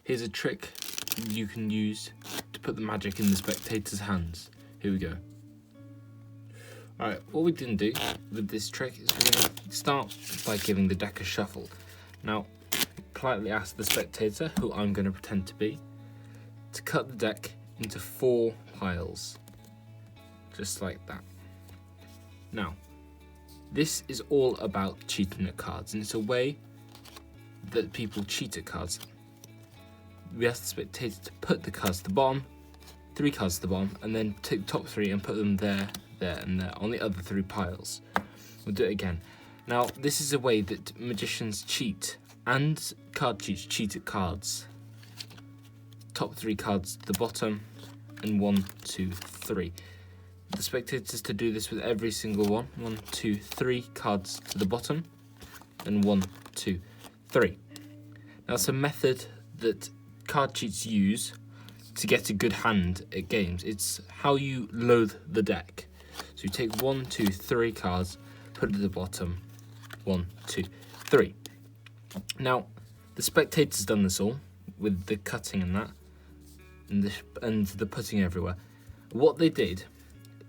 Here's a trick you can use to put the magic in the spectator's hands. Here we go. Alright, what we can do with this trick is we're going to start by giving the deck a shuffle. Now, politely ask the spectator, who I'm going to pretend to be, to cut the deck into 4 piles. Just like that. Now, this is all about cheating at cards, and it's a way that people cheat at cards. We ask the spectator to put the cards to the bottom, 3 cards to the bottom, and then take the top 3 and put them there, there, and there on the other 3 piles. We'll do it again. Now, this is a way that magicians cheat, and card cheats cheat at cards. Top 3 cards to the bottom, and 1, 2, 3. The spectators to do this with every single one. 1, 2, 3 cards to the bottom, and 1, 2, 3. Now, it's a method that card cheats use to get a good hand at games. It's how you load the deck. So you take 1, 2, 3 cards, put it at the bottom, 1, 2, 3. Now, the spectator's done this all with the cutting and that, and the putting everywhere. What they did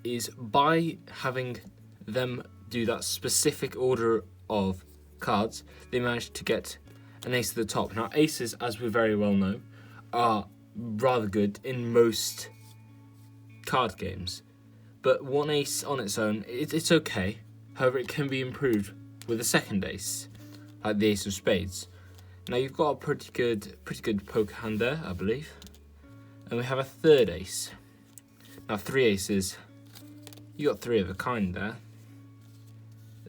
is, by having them do that specific order of cards, they managed to get an ace at the top. Now, aces, as we very well know, are rather good in most card games, but one ace on its own, it's okay. However, it can be improved with a second ace, like the ace of spades. Now, you've got a pretty good poker hand there, I believe, and we have a third ace. Now, 3 aces. You got 3 of a kind there.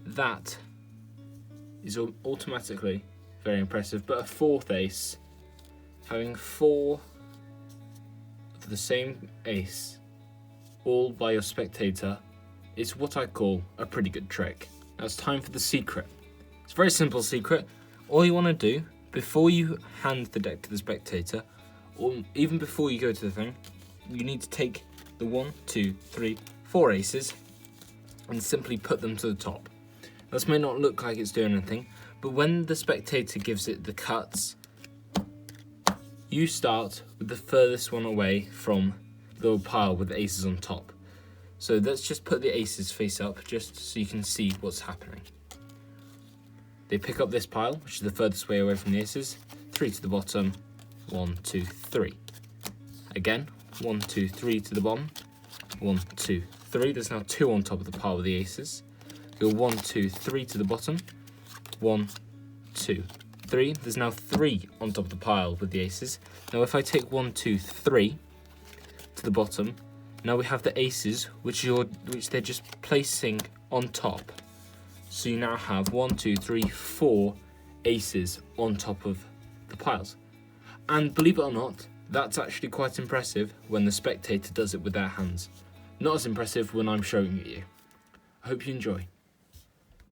That is automatically very impressive. But a 4th ace, having 4 of the same ace, all by your spectator, is what I call a pretty good trick. Now it's time for the secret. It's a very simple secret. All you want to do before you hand the deck to the spectator, or even before you go to the thing, you need to take the 1, 2, 3, 4 aces and simply put them to the top. This may not look like it's doing anything, but when the spectator gives it the cuts, you start with the furthest one away from the little pile with the aces on top. So let's just put the aces face up just so you can see what's happening. They pick up this pile, which is the furthest way away from the aces, 3 to the bottom, 1, 2, 3. Again, 1, 2, 3 to the bottom, 1, 2, 3. There's now 2 on top of the pile with the aces. Go 1, 2, 3 to the bottom, 1, 2, 3. There's now 3 on top of the pile with the aces. Now if I take 1, 2, 3 to the bottom, now we have the aces, which they're just placing on top. So you now have 1, 2, 3, 4 aces on top of the piles. And believe it or not, that's actually quite impressive when the spectator does it with their hands. Not as impressive when I'm showing it you. I hope you enjoy.